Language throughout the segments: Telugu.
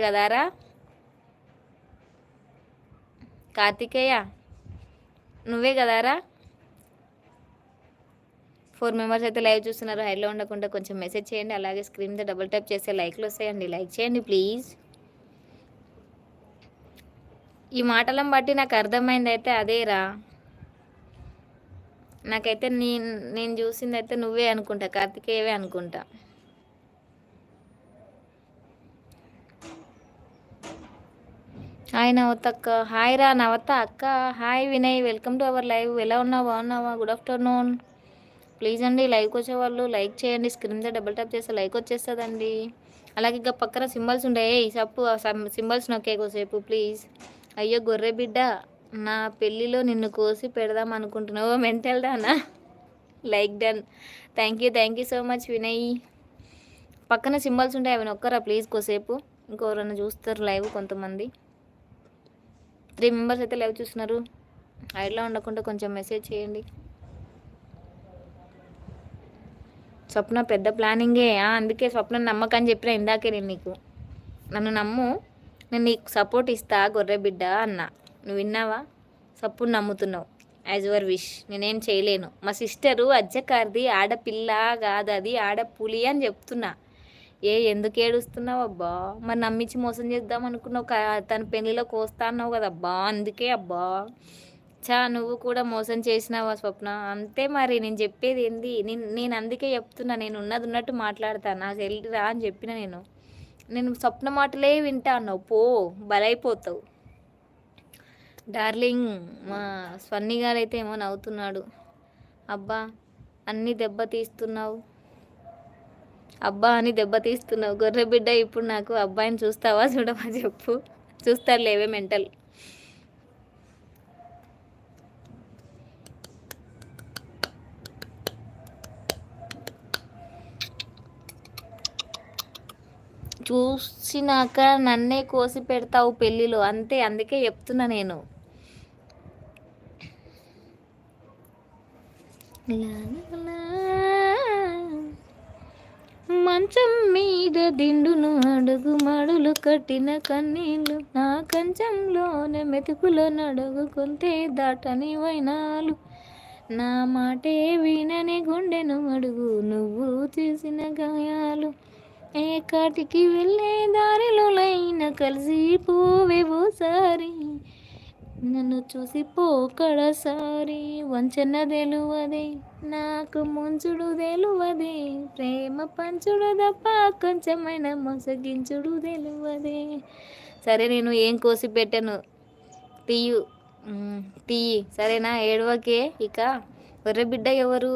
కదారా కార్తికేయ, నువ్వే కదారా? 4 మెంబర్స్ అయితే లైవ్ చూస్తున్నారు. హైలో ఉండకుండా కొంచెం మెసేజ్ చేయండి. అలాగే స్క్రీన్ మీద డబుల్ ట్యాప్ చేస్తే లైక్లు వస్తాయండి. లైక్ చేయండి ప్లీజ్. ఈ మాటలను బట్టి నాకు అర్థమైంది అయితే అదేరా. నాకైతే నేను చూసింది అయితే నువ్వే అనుకుంటా, కార్తికేయవే అనుకుంటా. హాయ్ నవత అక్క. హాయ్ రా నవత అక్క. Hi Vinay, welcome to our live. ఎలా ఉన్నావు? బాగున్నావా? Good afternoon. ప్లీజ్ అండి లైక్ వచ్చేవాళ్ళు లైక్ చేయండి. స్క్రీన్ మీద డబుల్ ట్యాప్ చేస్తే లైక్ వచ్చేస్తుందండి. అలాగే ఇక పక్కన సింబల్స్ ఉంటాయి, ఈ సప్పు సింబల్స్ నొక్కే కోసేపు ప్లీజ్. అయ్యో గొర్రె బిడ్డ, నా పెళ్ళిలో నిన్ను కోసి పెడదాం అనుకుంటున్నావు, మెంటల్ దానా? Like done. Thank you so much Vinay. పక్కన సింబల్స్ ఉంటాయి, అవి నొక్కరా ప్లీజ్ కోసేపు. ఇంకెవరైనా చూస్తారు లైవ్ కొంతమంది. 3 మెంబర్స్ అయితే లైవ్ చూస్తున్నారు. హైడ్లో ఉండకుండా కొంచెం మెసేజ్ చేయండి. స్వప్న పెద్ద ప్లానింగే, అందుకే స్వప్న నమ్మకని చెప్పిన ఇందాకే నేను నీకు. నన్ను నమ్ము, నేను నీకు సపోర్ట్ ఇస్తా గొర్రె బిడ్డ అన్న. నువ్వు విన్నావా? సపోర్ట్ నమ్ముతున్నావు. As your wish. నేనేం చేయలేను. మా సిస్టరు అజ్జకారిది ఆడపిల్ల కాదు, అది ఆడపులి అని చెప్తున్నా. ఎందుకు ఏడుస్తున్నావు అబ్బా? మరి నమ్మించి మోసం చేద్దాం అనుకున్నావు, తన పెళ్ళిలో కోస్తా అన్నావు కదా అబ్బా, అందుకే అబ్బా. నువ్వు కూడా మోసం చేసినావా స్వప్న? అంతే మరి, నేను చెప్పేది ఏంది? నేను అందుకే చెప్తున్నా, నేను ఉన్నది ఉన్నట్టు మాట్లాడతాను. నాకు వెళ్ళిరా అని చెప్పిన నేను స్వప్న మాటలే వింటా అన్నావు. బలైపోతావు డార్లింగ్. మా స్వన్నీ గారు అయితే ఏమో నవ్వుతున్నాడు. అబ్బా అన్నీ దెబ్బతీస్తున్నావు, గొర్రె బిడ్డ. ఇప్పుడు నాకు అబ్బాయిని చూస్తావా చూడవా చెప్పు. చూస్తారు లేవే మెంటల్. చూసినాక నన్నే కోసి పెడతావు పెళ్ళిలో, అంతే. అందుకే చెప్తున్నా నేను. మంచం మీద దిండును అడుగు మడులు కట్టిన కన్నీళ్ళు, నా కంచంలోనే మెతుకులో నడుగు కొంతే దాటని వైనాలు, నా మాటే వినని గుండెను అడుగు నువ్వు చేసిన గాయాలు, ఏ కాటికి వెళ్ళే దారిలో లైన కలిసి పోవేవోసారి, నన్ను చూసి పోకడసారి, వంచన తెలువదే నాకు ముంచుడు తెలువదే, ప్రేమ పంచుడు తప్ప కొంచెమైన మోసగించుడు తెలువదే. సరే నేను ఏం కోసి పెట్టాను, తీయి సరేనా? ఏడవకే ఇక. గొర్రెబిడ్డ ఎవరు?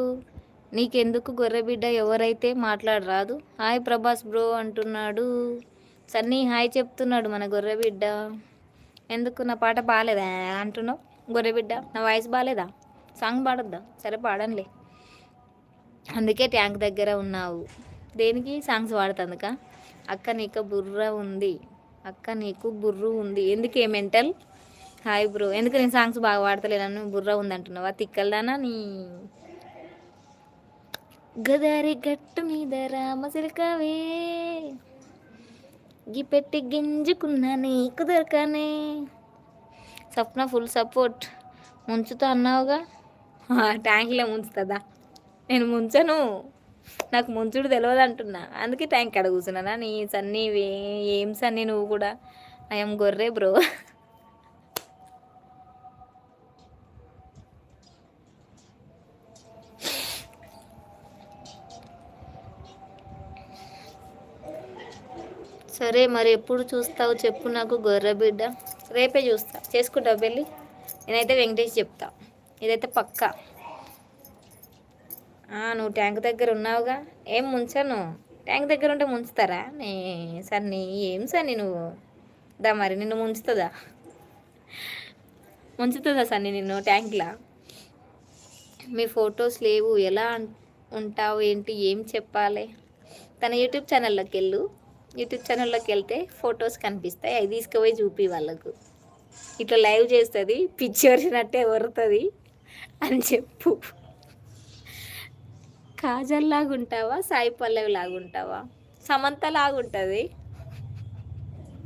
నీకెందుకు గొర్రెబిడ్డ? ఎవరైతే మాట్లాడరాదు. హాయ్ ప్రభాస్ బ్రో అంటున్నాడు. సన్నీ హాయ్ చెప్తున్నాడు మన గొర్రెబిడ్డ. ఎందుకు నా పాట బాగాలేదా అంటున్నావు గొర్రెబిడ్డ? నా వాయిస్ బాగాలేదా? సాంగ్ పాడొద్దా? సరే పాడనులే. అందుకే ట్యాంక్ దగ్గర ఉన్నావు. దేనికి సాంగ్స్ పాడుతుందిక? అక్క నీకు బుర్రు ఉంది. ఎందుకే మెంటల్? Hi bro. ఎందుకు నేను సాంగ్స్ బాగా పాడతలేను, బుర్ర ఉంది అంటున్నావా? తిక్కలదానా నీ. గదారి గట్టు మీద రామసిల్కవే, పెట్టి గింజుకున్నా నీకు దొరకనే. స్వప్న ఫుల్ సపోర్ట్. ముంచుతా అన్నావుగా, ట్యాంక్లో ముంచుతుందా? నేను ముంచను, నాకు ముంచుడు తెలియదు అంటున్నా. అందుకే ట్యాంక్ కాడ కూర్చున్నానా? నీ సన్నీ ఏం సన్నీ నువ్వు కూడా. ఐఎమ్ గొర్రె బ్రో. సరే మరి ఎప్పుడు చూస్తావు చెప్పు నాకు గొర్రె బిడ్డ. రేపే చూస్తా. చేసుకుంటావు పెళ్ళి? నేనైతే వెంకటేష్ చెప్తా, ఇదైతే పక్కా. నువ్వు ట్యాంక్ దగ్గర ఉన్నావుగా. ఏం ముంచను, ట్యాంక్ దగ్గర ఉంటే ముంచుతారా? సన్నీ ఏం సన్నీ నువ్వు? మరి నిన్ను ముంచుతుందా సన్నీ నిన్ను ట్యాంక్లా? మీ ఫొటోస్ లేవు, ఎలా ఉంటావు ఏంటి, ఏం చెప్పాలి? తన యూట్యూబ్ ఛానల్లోకి వెళ్తే ఫొటోస్ కనిపిస్తాయి, అవి తీసుకుపోయి చూపి వాళ్ళకు. ఇట్లా లైవ్ చేస్తుంది, పిచ్చి వరినట్టే వరుతుంది అని చెప్పు. కాజల్ లాగుంటావా, సాయి పల్లవి లాగుంటావా, సమంత లాగుంటుంది?